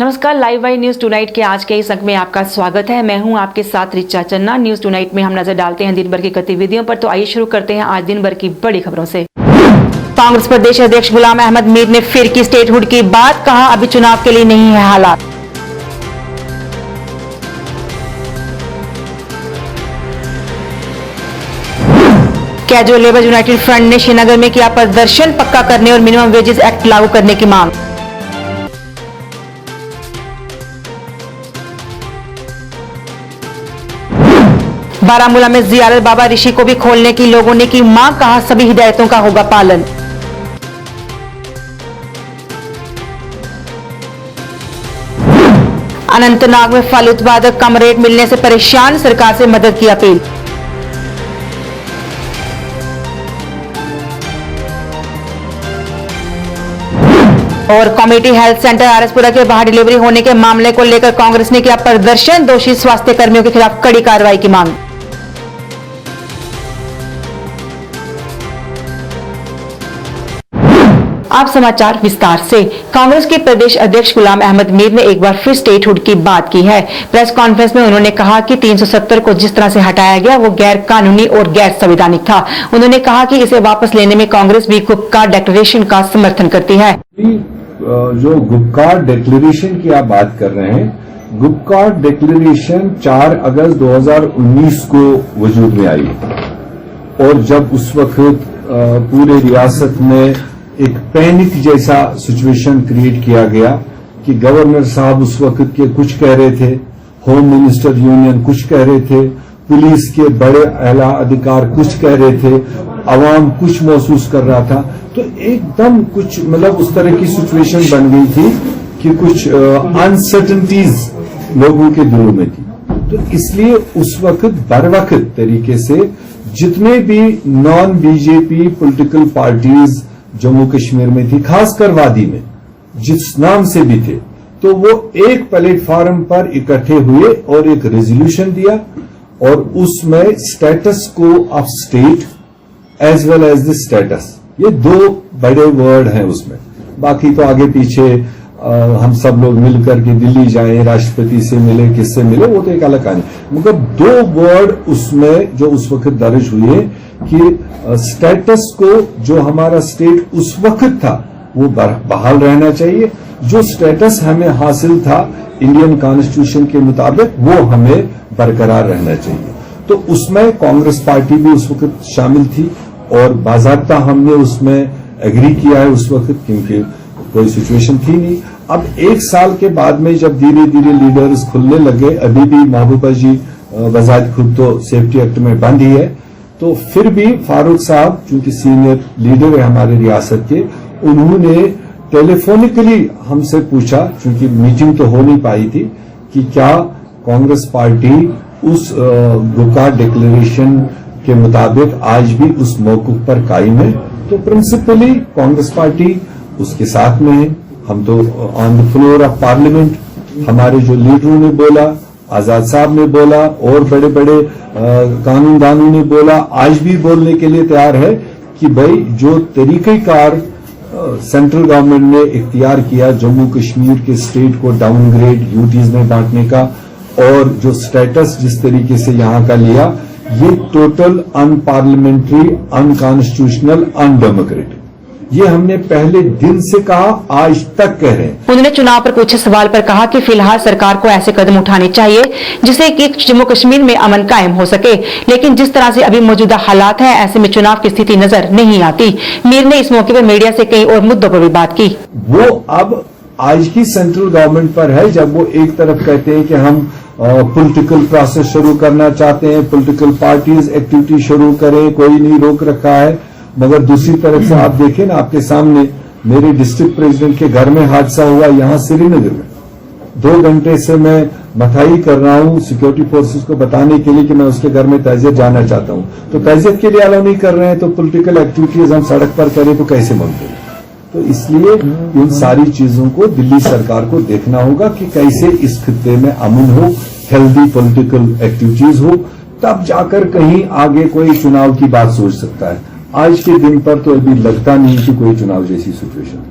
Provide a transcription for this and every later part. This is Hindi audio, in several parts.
नमस्कार, लाइव वाई न्यूज टुनाइट के आज के इस अंक में आपका स्वागत है। मैं हूं आपके साथ रिचा चन्ना। न्यूज टुनाइट में हम नजर डालते हैं दिन भर की गतिविधियों पर। तो आइए शुरू करते हैं आज दिन भर की बड़ी खबरों से। कांग्रेस प्रदेश अध्यक्ष गुलाम अहमद मीर ने फिर की स्टेटहुड की बात, कहा अभी चुनाव के लिए नहीं है हालात। कैजुअल लेबर यूनाइटेड फ्रंट ने श्रीनगर में किया प्रदर्शन, पक्का करने और मिनिमम वेजेस एक्ट लागू करने की मांग। बारामूला में जियारत बाबा ऋषि को भी खोलने की लोगों ने की मांग, कहा सभी हिदायतों का होगा पालन। अनंतनाग में फल उत्पादक कम रेट मिलने से परेशान, सरकार से मदद की अपील। और कम्युनिटी हेल्थ सेंटर आरएसपुरा के बाहर डिलीवरी होने के मामले को लेकर कांग्रेस ने किया प्रदर्शन, दोषी स्वास्थ्य कर्मियों के खिलाफ कड़ी कार्रवाई की मांग। आप समाचार विस्तार से। कांग्रेस के प्रदेश अध्यक्ष गुलाम अहमद मीर ने एक बार फिर स्टेटहुड की बात की है। प्रेस कॉन्फ्रेंस में उन्होंने कहा कि 370 को जिस तरह से हटाया गया वो गैर कानूनी और गैर संवैधानिक था। उन्होंने कहा कि इसे वापस लेने में कांग्रेस भी गुपकार डिक्लेरेशन का समर्थन करती है। जो गुपकार डिक्लेरेशन की आप बात कर रहे हैं, गुपकार डिक्लेरेशन 4 अगस्त 2019 को वजूद में आई और जब उस वक्त पूरे रियासत में एक पैनिक जैसा सिचुएशन क्रिएट किया गया कि गवर्नर साहब उस वक्त के कुछ कह रहे थे, होम मिनिस्टर यूनियन कुछ कह रहे थे, पुलिस के बड़े आला अधिकार कुछ कह रहे थे, अवाम कुछ महसूस कर रहा था। तो एकदम कुछ मतलब उस तरह की सिचुएशन बन गई थी कि कुछ अनसर्टेनिटीज लोगों के दिलों में थी। तो इसलिए उस वक्त बरवक्त तरीके से जितने भी non BJP political parties Jammu Kashmir में थी, खासकर वादी में जिस नाम से भी थे, तो वो एक प्लेटफॉर्म पर इकट्ठे हुए और एक रेजोल्यूशन दिया और उसमें status quo of state as well as the status, ये 2 बड़े वर्ड हैं उसमें। बाकी तो आगे पीछे हम सब लोग मिलकर के दिल्ली जाएं, राष्ट्रपति से मिले, किससे मिले, वो तो एक अलग कहानी, मगर 2 वर्ड उसमें जो उस वक्त दर्ज हुए कि स्टेटस को जो हमारा स्टेट उस वक्त था वो बहाल रहना चाहिए, जो स्टेटस हमें हासिल था इंडियन कॉन्स्टिट्यूशन के मुताबिक वो हमें बरकरार रहना चाहिए। तो उसमें कांग्रेस पार्टी भी उस वक्त शामिल थी और बाकायदा हमने उसमें एग्री किया है उस वक्त, क्योंकि कोई सिचुएशन थी नहीं। अब 1 साल के बाद में जब धीरे धीरे लीडर्स खुलने लगे, अभी भी महबूबा जी बजाज खुद तो सेफ्टी एक्ट में बंद ही है, तो फिर भी फारूक साहब चूंकि सीनियर लीडर है हमारे रियासत के, उन्होंने टेलीफोनिकली हमसे पूछा, चूंकि मीटिंग तो हो नहीं पाई थी, कि क्या कांग्रेस पार्टी उस गुपकार डिक्लेरेशन के मुताबिक आज भी उस मौकूफ पर कायम है। तो प्रिंसिपली कांग्रेस पार्टी उसके साथ में है। हम तो on the floor of parliament हमारे जो लीडरों ने बोला, आजाद साहब ने बोला और बड़े बड़े कानूनदानों ने बोला, आज भी बोलने के लिए तैयार है कि भाई जो तरीक़ेकार सेंट्रल गवर्नमेंट ने इख्तियार किया जम्मू कश्मीर के स्टेट को डाउनग्रेड यूटीज में बांटने का और जो स्टेटस जिस तरीके से यहां का लिया, ये टोटल अनपार्लियामेंट्री, अनकॉन्स्टिट्यूशनल, अनडेमोक्रेटिक, ये हमने पहले दिन से कहा, आज तक कह रहे हैं। उन्होंने चुनाव पर पूछे सवाल पर कहा कि फिलहाल सरकार को ऐसे कदम उठाने चाहिए जिससे कि जम्मू कश्मीर में अमन कायम हो सके, लेकिन जिस तरह से अभी मौजूदा हालात हैं ऐसे में चुनाव की स्थिति नजर नहीं आती। मीर ने इस मौके पर मीडिया से कई और मुद्दों पर भी बात की। वो अब आज की सेंट्रल गवर्नमेंट पर है, जब वो एक तरफ कहते हैं कि हम पॉलिटिकल प्रोसेस शुरू करना चाहते हैं, पॉलिटिकल पार्टीज एक्टिविटी शुरू करें, कोई नहीं रोक रखा है, मगर दूसरी तरफ से आप देखें ना, आपके सामने मेरे डिस्ट्रिक्ट प्रेसिडेंट के घर में हादसा हुआ यहां श्रीनगर में। 2 घंटे से मैं मथाई कर रहा हूं सिक्योरिटी फोर्सेस को बताने के लिए कि मैं उसके घर में ताजियत जाना चाहता हूं, तो ताजियत के लिए अलाउ नहीं कर रहे हैं, तो पॉलिटिकल एक्टिविटीज हम सड़क पर करें तो कैसे मुमकिन। तो इसलिए इन सारी चीजों को दिल्ली सरकार को देखना होगा कि कैसे इस खित्ते में अमन हो, हेल्दी पॉलिटिकल एक्टिविटीज हो, तब जाकर कहीं आगे कोई चुनाव की बात सोच सकता है। आज के दिन पर तो अभी लगता नहीं कि कोई चुनाव जैसी सिचुएशन।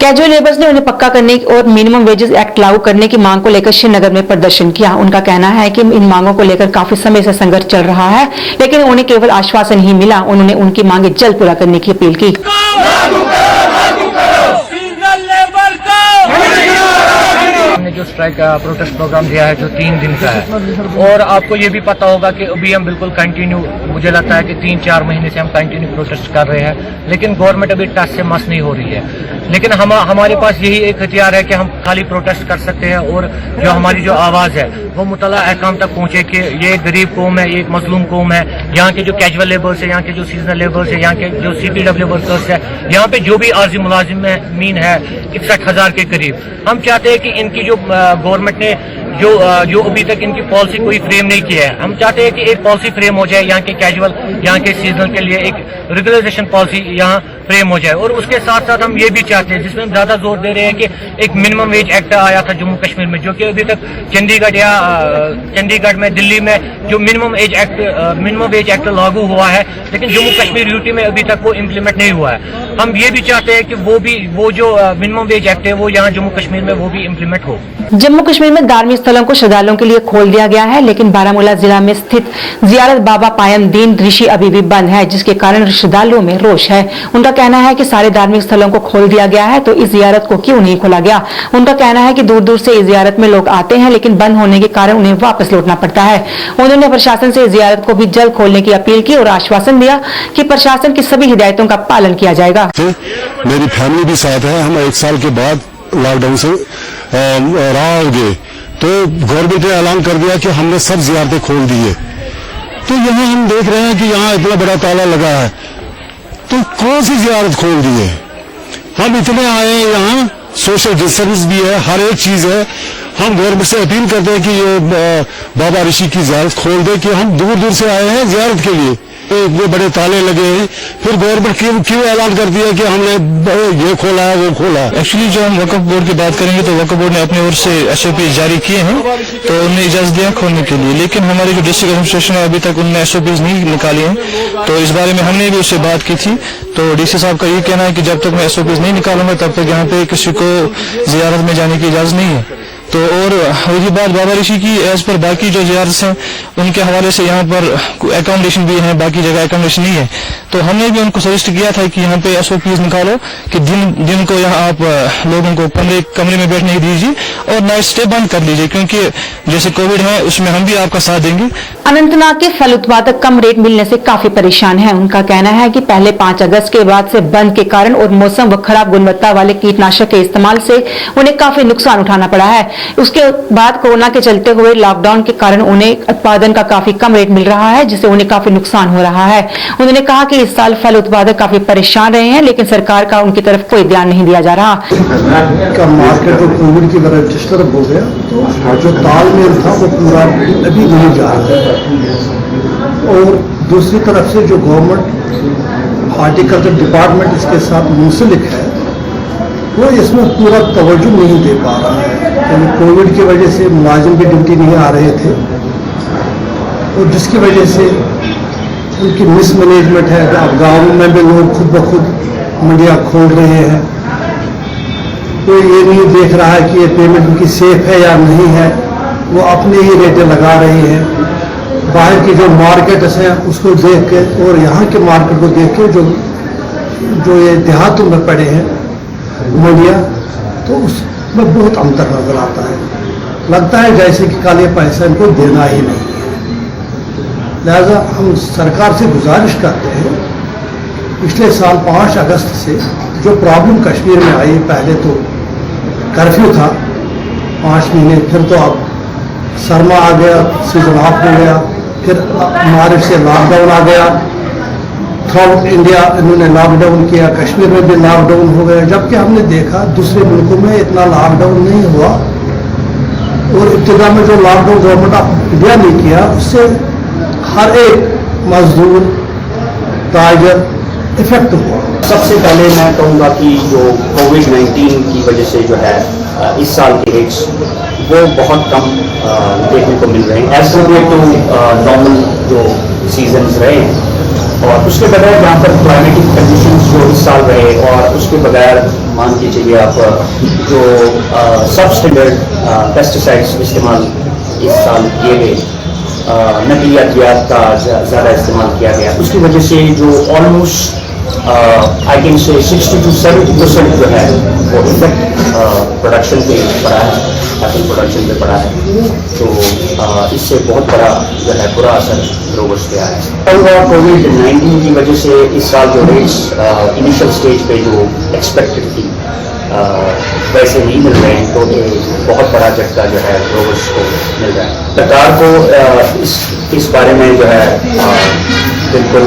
कैजुअल लेबर्स ने उन्हें पक्का करने और मिनिमम वेजेस एक्ट लागू करने की मांग को लेकर श्रीनगर में प्रदर्शन किया। उनका कहना है कि इन मांगों को लेकर काफी समय से संघर्ष चल रहा है, लेकिन उन्हें केवल आश्वासन ही मिला। उन्होंने उनकी मांगे जल्द पूरा करने की अपील की। हमने जो स्ट्राइक प्रोटेस्ट प्रोग्राम दिया है जो 3 दिन का है, और आपको ये भी पता होगा कि अभी हम बिल्कुल कंटिन्यू, मुझे लगता है कि 3-4 महीने से हम कंटिन्यू प्रोटेस्ट कर रहे हैं, लेकिन गवर्नमेंट अभी टच से मस नहीं हो रही है। लेकिन हमारे पास यही एक हथियार है कि हम खाली प्रोटेस्ट कर सकते हैं और जो हमारी जो आवाज़ है वो मुतल्ला अहकाम तक पहुंचे कि ये एक गरीब कौम है, ये एक मजलूम कौम है। यहाँ के जो कैजुअल लेबर्स है, यहाँ के जो सीजनल लेबर्स है, यहाँ के जो CPW वर्कर्स है, यहाँ पे जो भी आर्जी मुलाजिमीन है 61,000 के करीब, हम चाहते हैं कि इनकी जो गवर्नमेंट ने जो अभी तक इनकी पॉलिसी कोई फ्रेम नहीं किया है, हम चाहते हैं कि एक पॉलिसी फ्रेम हो जाए यहाँ के कैजुअल, यहाँ के सीजनल के लिए एक रेगुलराइजेशन पॉलिसी यहाँ फ्रेम हो जाए। और उसके साथ साथ हम ये भी चाहते हैं, जिसमें हम ज्यादा जोर दे रहे हैं, कि एक मिनिमम वेज एक्ट आया था जम्मू कश्मीर में, जो कि अभी तक चंडीगढ़ में, दिल्ली में जो मिनिमम वेज एक्ट लागू हुआ है, लेकिन जम्मू कश्मीर यूटी में अभी तक वो इम्प्लीमेंट नहीं हुआ है। हम ये भी चाहते हैं कि वो जो मिनिमम वेज एक्ट है वो यहाँ जम्मू कश्मीर में वो भी इम्प्लीमेंट हो। जम्मू कश्मीर में धार्मिक स्थलों को श्रद्धालुओं के लिए खोल दिया गया है, लेकिन बारामूला जिला में स्थित जियारत बाबा पायम दीन ऋषि अभी भी बंद है, जिसके कारण श्रद्धालुओं में रोष है। उनका कहना है कि सारे धार्मिक स्थलों को खोल दिया गया है, तो इस जियारत को क्यों नहीं खोला गया। उनका कहना है कि दूर दूर से इस जियारत में लोग आते हैं, लेकिन बंद होने के कारण उन्हें वापस लौटना पड़ता है। उन्होंने प्रशासन से इस जियारत को भी जल्द खोलने की अपील की और आश्वासन दिया कि प्रशासन की सभी हिदायतों का पालन किया जाएगा। मेरी फैमिली भी साथ है, हम 1 साल के बाद लॉकडाउन से रहा होंगे, तो गवर्नमेंट ने ऐलान कर दिया कि हमने सब जियारतें खोल दी है। तो यहाँ हम देख रहे हैं कि यहाँ इतना बड़ा ताला लगा है, तो कौन सी जियारत खोल दी है। हम इतने आए हैं, यहाँ सोशल डिस्टेंस भी है, हर एक चीज है। हम गवर्नमेंट से अपील करते हैं कि ये बाबा ऋषि की जियारत खोल दे, कि हम दूर दूर से आए हैं जियारत के लिए। इतने बड़े ताले लगे हैं, फिर गवर्नमेंट क्यों ऐलान कर दिया कि हमने ये खोला है वो खोला। एक्चुअली जो हम वक्फ बोर्ड की बात करेंगे तो वक्फ बोर्ड ने अपनी ओर से SOP जारी किए हैं, तो उन्हें इजाजत दिया खोलने के लिए, लेकिन हमारे जो डिस्ट्रिक्ट एडमिनिस्ट्रेशन है अभी तक उन्होंने SOPs नहीं निकाली हैं। तो इस बारे में हमने भी उससे बात की थी, तो DC साहब का ये कहना है कि जब तक मैं SOPs नहीं निकालूंगा तब तक यहाँ पे किसी को जियारत में जाने की इजाजत नहीं है। तो और वही बात बाबा ऋषि की, एज पर बाकी जो जियारत हैं उनके हवाले से यहाँ पर एकोमोडेशन भी है, बाकी जगह एकोमोडेशन नहीं है। तो हमने भी उनको सजेस्ट किया था कि यहाँ पे SOPs निकालो कि दिन को यहाँ आप लोगों को कमरे में बैठने दीजिए और नाइट स्टे बंद कर लीजिए, क्योंकि जैसे कोविड है उसमें हम भी आपका साथ देंगे। अनंतनाग के फल उत्पादक कम रेट मिलने से काफी परेशान हैं। उनका कहना है कि पहले 5 अगस्त के बाद से बंद के कारण और मौसम व खराब गुणवत्ता वाले कीटनाशक के इस्तेमाल से उन्हें काफी नुकसान उठाना पड़ा है। उसके बाद कोरोना के चलते हुए लॉकडाउन के कारण उन्हें उत्पादन का काफी कम रेट मिल रहा है, जिससे उन्हें काफी नुकसान हो रहा है। उन्होंने कहा कि इस साल फल उत्पादक काफी परेशान रहे हैं, लेकिन सरकार का उनकी तरफ कोई ध्यान नहीं दिया जा रहा। का मार्केट जो कोविड की वजह जिस तरफ हो गया, तो जो तालमेल था वो पूरा अभी नहीं जा रहा है। और दूसरी तरफ से जो गवर्नमेंट हार्टिकल्चर डिपार्टमेंट इसके साथ मुंसलिक है, वो इसमें पूरा तवज्जो नहीं दे पा रहा है। क्योंकि कोविड की वजह से मुलाजिम भी ड्यूटी नहीं आ रहे थे, और जिसकी वजह से उनकी मिसमैनेजमेंट है। अब गाँव में भी लोग खुद ब खुद मंडियाँ खोल रहे हैं, कोई ये नहीं देख रहा है कि ये पेमेंट उनकी सेफ है या नहीं है, वो अपने ही रेटें लगा रहे हैं। बाहर की जो मार्केट्स हैं उसको देख के और यहाँ के मार्केट को देख के जो ये देहातों में पड़े हैं मंडियाँ, तो उसमें बहुत अंतर नजर आता है। लगता है जैसे कि काले पैसा इनको देना ही नहीं है। लिहाजा हम सरकार से गुजारिश करते हैं, पिछले साल 5 अगस्त से जो प्रॉब्लम कश्मीर में आई, पहले तो कर्फ्यू था 5 महीने, फिर तो अब सरमा आ गया, सीजन ऑफ हो गया, फिर मार्च से लॉकडाउन आ गया। थ्रू इंडिया इन्होंने लॉकडाउन किया, कश्मीर में भी लॉकडाउन हो गया, जबकि हमने देखा दूसरे मुल्कों में इतना लॉकडाउन नहीं हुआ। और इब्तिदा में जो लॉकडाउन गवर्नमेंट ऑफ इंडिया ने किया, उससे हर एक मजदूर ताजर इफेक्ट हुआ। सबसे पहले मैं कहूँगा कि जो कोविड-19 की वजह से जो है इस साल के हिट्स वो बहुत कम देखने को मिल रहे हैं एज कम्पेयर टू नॉर्मल जो सीजन्स रहे हैं। और उसके बगैर यहाँ पर क्लाइमेटिक कंडीशंस जो इस साल रहे, और उसके बगैर मान के चलिए आप जो सब स्टैंडर्ड पेस्टिसाइड्स इस्तेमाल इस साल किए गए, नकली अद्वियात का ज़्यादा इस्तेमाल किया गया, उसकी वजह से जो almost I can say 60 to 70% जो है वो इफेक्ट प्रोडक्शन पे पड़ा है, एप्पल प्रोडक्शन पे पड़ा है। तो इससे बहुत बड़ा जो है बुरा असर ग्रोवर्स पे आया है। कोविड-19 की वजह से इस साल जो रेट्स इनिशियल स्टेज पे जो एक्सपेक्टेड थी वैसे नहीं मिल रहे हैं, तो एक बहुत बड़ा झटका जो है ग्रोवर्स को मिल रहा है। सरकार को इस बारे में जो है बिल्कुल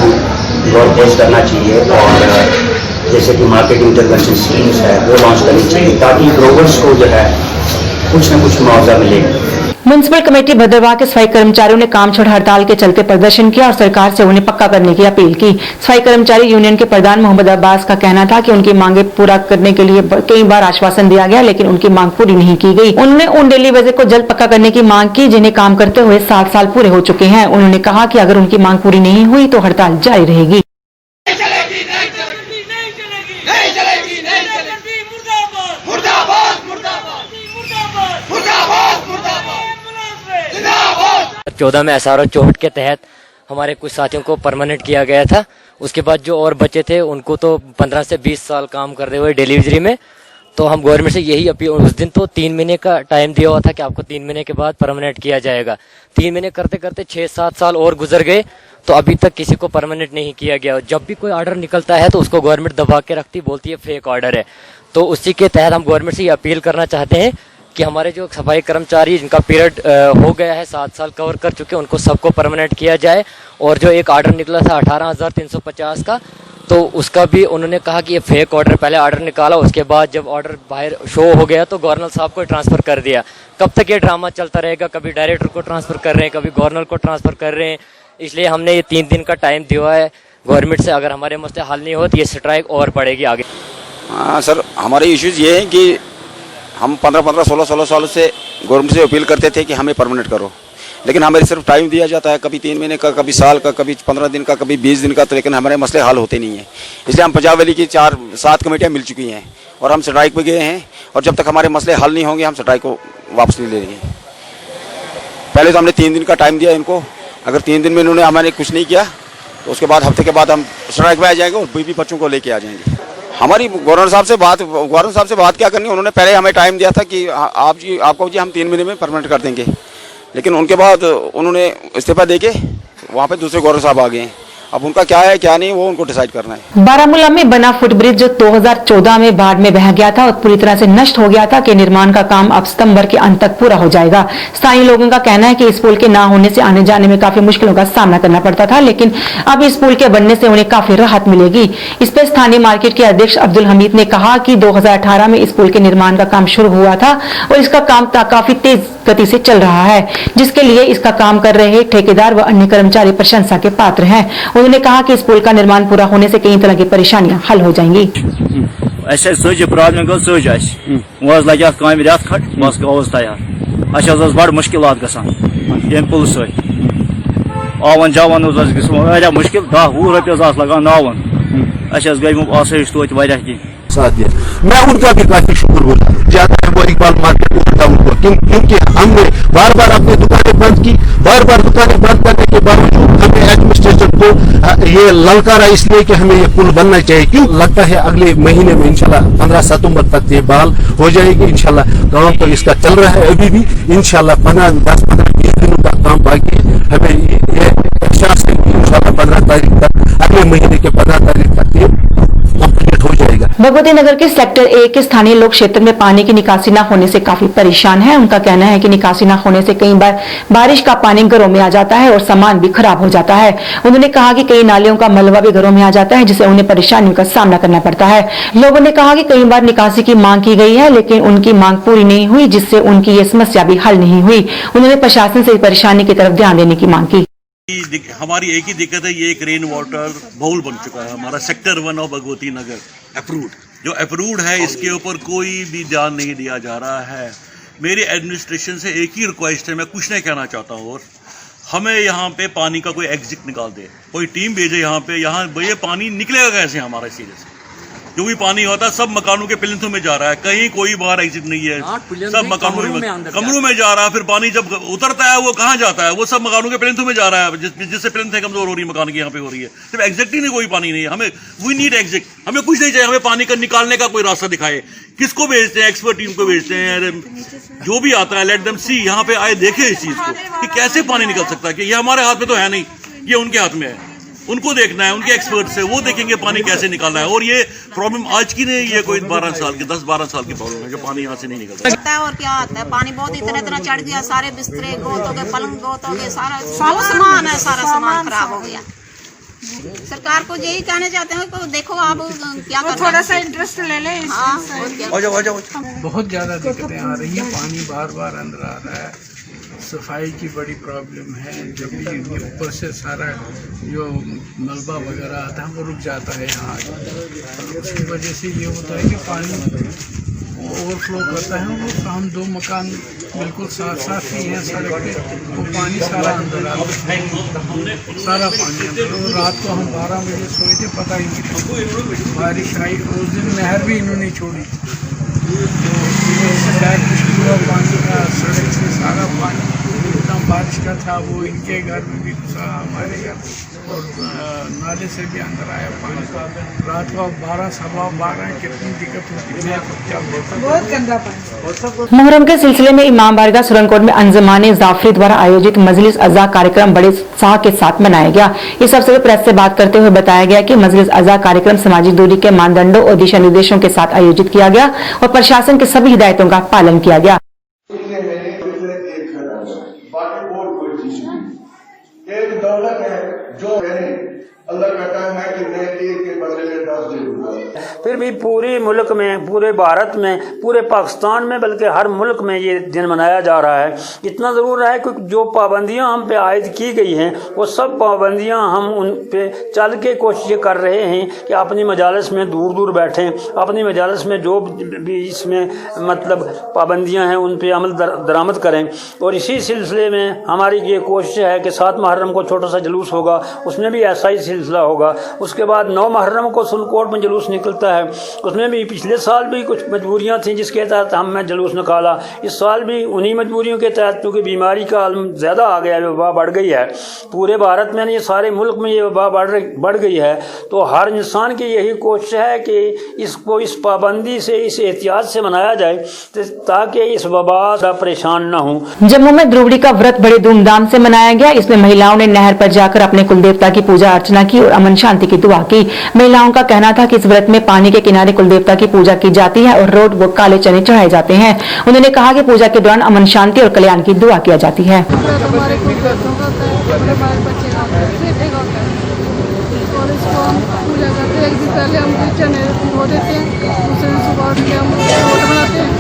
गौर पेश करना चाहिए, और जैसे कि मार्केट इंटरवेंशन स्कीम्स है वो लॉन्च करनी चाहिए, ताकि ग्रोवर्स को जो है कुछ न कुछ मुआवजा मिले। म्युनिसिपल कमेटी भद्रवाह के सफाई कर्मचारियों ने काम छोड़ हड़ताल के चलते प्रदर्शन किया और सरकार से उन्हें पक्का करने की अपील की। सफाई कर्मचारी यूनियन के प्रधान मोहम्मद अब्बास का कहना था कि उनकी मांगे पूरा करने के लिए कई बार आश्वासन दिया गया, लेकिन उनकी मांग पूरी नहीं की गई। उन्होंने उन डेली वेजेस को जल्द पक्का करने की मांग की जिन्हें काम करते हुए 60 साल पूरे हो चुके हैं। उन्होंने कहा कि अगर उनकी मांग पूरी नहीं हुई तो हड़ताल जारी रहेगी। चौदह में SRO चौहट के तहत हमारे कुछ साथियों को परमानेंट किया गया था। उसके बाद जो और बचे थे उनको तो 15 से 20 साल काम करते हुए डिलीवरी में, तो हम गवर्नमेंट से यही अपील, उस दिन तो 3 महीने का टाइम दिया हुआ था कि आपको 3 महीने के बाद परमानेंट किया जाएगा। 3 महीने करते करते 6-7 साल और गुजर गए, तो अभी तक किसी को परमानेंट नहीं किया गया। जब भी कोई ऑर्डर निकलता है तो उसको गवर्नमेंट दबा के रखती, बोलती है फेक ऑर्डर है। तो उसी के तहत हम गवर्नमेंट से ये अपील करना चाहते हैं कि हमारे जो सफाई कर्मचारी जिनका पीरियड हो गया है, 7 साल कवर कर चुके हैं, उनको सबको परमानेंट किया जाए। और जो एक ऑर्डर निकला था 18,350 का, तो उसका भी उन्होंने कहा कि ये फेक ऑर्डर, पहले ऑर्डर निकाला, उसके बाद जब ऑर्डर बाहर शो हो गया तो गवर्नर साहब को ट्रांसफ़र कर दिया। कब तक ये ड्रामा चलता रहेगा? कभी डायरेक्टर को ट्रांसफ़र कर रहे हैं, कभी गवर्नर को ट्रांसफ़र कर रहे हैं। इसलिए हमने ये 3 दिन का टाइम दिया है गवर्नमेंट से। अगर हमारे मसले हल नहीं हो तो ये स्ट्राइक और बढ़ेगी आगे। हाँ सर, हमारे इश्यूज़ ये हैं कि हम 15-15, 16-16 साल से गवर्नमेंट से अपील करते थे कि हमें परमानेंट करो, लेकिन हमें सिर्फ टाइम दिया जाता है, कभी 3 महीने का, कभी साल का, कभी 15 दिन का, कभी 20 दिन का, तो लेकिन हमारे मसले हल होते नहीं हैं। इसलिए हम पंजाब वैली की 4-7 कमेटियाँ मिल चुकी हैं और हम स्ट्राइक पे गए हैं, और जब तक हमारे मसले हल नहीं होंगे हम स्ट्राइक को वापस नहीं ले लेंगे। पहले तो हमने 3 दिन का टाइम दिया इनको, अगर 3 दिन में इन्होंने हमारे कुछ नहीं किया तो उसके बाद हफ्ते के बाद हम स्ट्राइक पे आ जाएंगे और बीवी बच्चों को लेके आ जाएंगे। हमारी गवर्नर साहब से बात क्या करनी, उन्होंने पहले हमें टाइम दिया था कि आपको हम 3 महीने में परमानेंट कर देंगे, लेकिन उनके बाद उन्होंने इस्तीफा देके वहाँ पे दूसरे गवर्नर साहब आ गए हैं। अब उनका क्या है क्या नहीं वो उनको डिसाइड करना है। बारामूला में बना फुटब्रिज जो 2014 में बाढ़ में बह गया था और पूरी तरह से नष्ट हो गया था, के निर्माण का काम अब सितंबर के अंत तक पूरा हो जाएगा। स्थानीय लोगों का कहना है कि इस पुल के ना होने से आने जाने में काफी मुश्किलों का सामना करना पड़ता था, लेकिन अब इस पुल के बनने से उन्हें काफी राहत मिलेगी। इस पर स्थानीय मार्केट के अध्यक्ष अब्दुल हमीद ने कहा कि 2018 में इस पुल के निर्माण का काम शुरू हुआ था और इसका काम काफी तेज गति से चल रहा है, जिसके लिए इसका काम कर रहे ठेकेदार व अन्य कर्मचारी प्रशंसा के पात्र हैं। उन्होंने कहा कि इस पुल का निर्माण पूरा होने से कई तरह की परेशानियां हल हो जाएंगी। प्रॉब्लम गो सज वह लगे अत काम रेत खट बस गोस तैयार बड़ मुश्किलात गम पुल आवन जावन वारिया मुश्किल 10-20 रुपये लगान नावन गई आसाइश तो साथ दिया। मैं उनका भी काफी शुक्रगुजार ज्यादा है वो इकबाल मार्केट उनको, क्योंकि हमने बार बार अपनी दुकानें बंद की, बार बार दुकानें बंद करने के बावजूद हमें एडमिनिस्ट्रेशन को ये ललकारा इसलिए कि हमें ये पुल बनना चाहिए। क्यों लगता है अगले महीने में इंशाल्लाह 15 सितंबर तक ये बहाल हो जाएगी इंशाल्लाह। काम तो इसका चल रहा है अभी भी, इंशाल्लाह 10-15-20 दिनों का काम बाकी है। हमें ये एहसास है कि इंशाल्लाह 15 तारीख तक, अगले महीने के 15 तारीख तक ये कंप्लीट हो जाएगा। भगवती नगर के सेक्टर 1 के स्थानीय लोग क्षेत्र में पानी की निकासी न होने से काफी परेशान हैं। उनका कहना है कि निकासी न होने से कई बार बारिश का पानी घरों में आ जाता है और सामान भी खराब हो जाता है। उन्होंने कहा कि कई नालियों का मलबा भी घरों में आ जाता है, जिससे उन्हें परेशानियों का सामना करना पड़ता है। लोगों ने कहा कि कई बार निकासी की मांग की गई है, लेकिन उनकी मांग पूरी नहीं हुई, जिससे उनकी ये समस्या भी हल नहीं हुई। उन्होंने प्रशासन से परेशानी की तरफ ध्यान देने की मांग की। हमारी एक ही दिक्कत है, ये एक रेन वाटर बाउल बन चुका है हमारा sector 1 of Bhagwati Nagar approved, जो अप्रूव्ड है इसके ऊपर कोई भी ध्यान नहीं दिया जा रहा है। मेरी एडमिनिस्ट्रेशन से एक ही रिक्वेस्ट है, मैं कुछ नहीं कहना चाहता हूँ, और हमें यहाँ पे पानी का कोई एग्जिट निकाल दे, कोई टीम भेजे यहाँ पे, यहाँ ये पानी निकलेगा कैसे हमारे सिरे से? जो भी पानी होता है सब मकानों के प्लिंथों में जा रहा है, कहीं कोई बाहर एग्जिट नहीं है, सब मकानों में कमरों में जा रहा है। फिर पानी जब उतरता है वो कहाँ जाता है? वो सब मकानों के प्लिंथों में जा रहा है, जिससे प्लिंथ कमजोर हो रही है मकान की यहाँ पे हो रही है। सिर्फ एग्जिट ही नहीं, कोई पानी नहीं है। हमें वी नीड एग्जिट, हमें कुछ नहीं चाहिए, हमें पानी का निकालने का कोई रास्ता दिखाए। किसको भेजते हैं? एक्सपर्ट टीम को भेजते हैं, जो भी आता है लेट देम सी, यहाँ पे आए देखे इस चीज को कि कैसे पानी निकल सकता है। कि ये हमारे हाथ में तो है नहीं, ये उनके हाथ में है, उनको देखना है, उनके एक्सपर्ट से वो देखेंगे पानी कैसे निकालना है। और ये प्रॉब्लम आज की नहीं, ये कोई 12 साल की 10-12 साल की प्रॉब्लम है जो पानी यहाँ से नहीं निकलता है। और क्या आता है, पानी बहुत इतना चढ़ गया, सारे बिस्तरे गोत हो गए, पलंग गोत हो गए, सारा सामान है, सारा सामान खराब हो गया। सरकार को यही कहना चाहते हैं कि देखो आप क्या कर, थोड़ा सा इंटरेस्ट ले लें। बहुत ज्यादा दिक्कतें आ रही हैं, पानी बार बार अंदर आ रहा है, सफाई की बड़ी प्रॉब्लम है। जब भी ऊपर से सारा जो मलबा वगैरह आता है वो रुक जाता है यहाँ, उसकी वजह से ये होता है कि पानी ओवरफ्लो करता है। वो हम 2 मकान बिल्कुल साथ ही हैं सड़क पे, वो पानी सारा अंदर आता है, सारा पानी अंदर। और रात को हम 12 बजे सोए थे, पता ही नहीं, बारिश आई। उस दिन नहर भी इन्होंने छोड़ी, पूरा पानी का सड़क से सारा पानी इतना बारिश का था, वो इनके घर में भी घुसा, हमारे घर, और नाले से भी अंदर आया पानी। रात को 12-12 कितनी दिक्कत होती है, बहुत गंदा पानी। मुहर्रम के सिलसिले में इमाम बारगाह सुरनकोट में अंजुमाने जाफरी द्वारा आयोजित मजलिस अज़ा कार्यक्रम बड़े उत्साह के साथ मनाया गया। इस अवसर पर प्रेस से बात करते हुए बताया गया कि मजलिस अज़ा कार्यक्रम सामाजिक दूरी के मानदंडों और दिशा निर्देशों के साथ आयोजित किया गया और प्रशासन की सभी हिदायतों का पालन किया गया। एक दौलत है जो अल्लाह कहता है कि मैं एक के बदले में 10 दे दूंगा। फिर भी पूरे मुल्क में, पूरे भारत में, पूरे पाकिस्तान में, बल्कि हर मुल्क में ये दिन मनाया जा रहा है। इतना ज़रूर है कि जो पाबंदियां हम पे आयद की गई हैं वो सब पाबंदियां हम उन पे चल के कोशिश कर रहे हैं कि अपनी मजालिस में दूर दूर बैठें, अपनी मजालिस में जो भी इसमें मतलब पाबंदियां हैं उन पे अमल दरामद करें। और इसी सिलसिले में हमारी ये कोशिश है कि 7 मुहर्रम को छोटा सा जुलूस होगा, उसमें भी ऐसा ही सिलसिला होगा। उसके बाद 9 मुहर्रम को सुरनकोट में जुलूस निकलता है, उसमें भी पिछले साल भी कुछ मजबूरियां थीं जिसके तहत हमने जुलूस निकाला। इस साल भी उन्हीं मजबूरियों के तहत, क्योंकि बीमारी का आलम ज़्यादा आ गया है, वबा बढ़ गई है पूरे भारत में, ये सारे मुल्क में ये वबा बढ़ गई है। तो हर इंसान की यही कोशिश है कि इसको इस पाबंदी से, इस एहतियात से मनाया जाए ताकि इस वबा से परेशान न हो। जम्मू में द्रुवड़ी का व्रत बड़े धूमधाम से मनाया गया। इसमें महिलाओं ने नहर पर जाकर अपने कुलदेवता की पूजा अर्चना की और अमन शांति की दुआ की। महिलाओं का कहना था कि इस व्रत में पानी के किनारे कुलदेवता की पूजा की जाती है और रोड व काले चने चढ़ाए जाते हैं। उन्होंने कहा कि पूजा के दौरान अमन शांति और कल्याण की दुआ किया जाती है। एक दिन पहले हम चने धो देते हैं, दूसरे दिन सुबह उठ के हम रोट बनाते हैं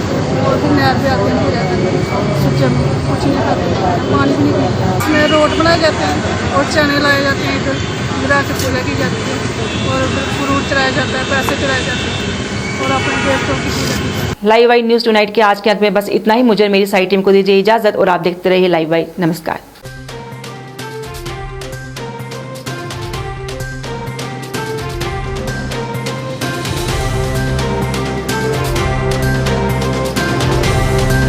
और फिर नहर पे आते हैं पूजा करते हैं। सुबह कुछ नहीं करते, पानी भी नहीं पीते। उसमें रोट बनाए जाते हैं और चने लाए जाते हैं, इधर गिरा के पूजा की जाती है और फ्रूट चढ़ाया जाता है, पैसे चढ़ाए जाते हैं और अपने देवताओं की पूजा की जाती है। लाइव वाई न्यूज टुनाइट के आज के अंत में बस इतना ही। मुझे मेरी सारी टीम को दीजिए इजाजत और आप देखते रहिए लाइव वाई। नमस्कार।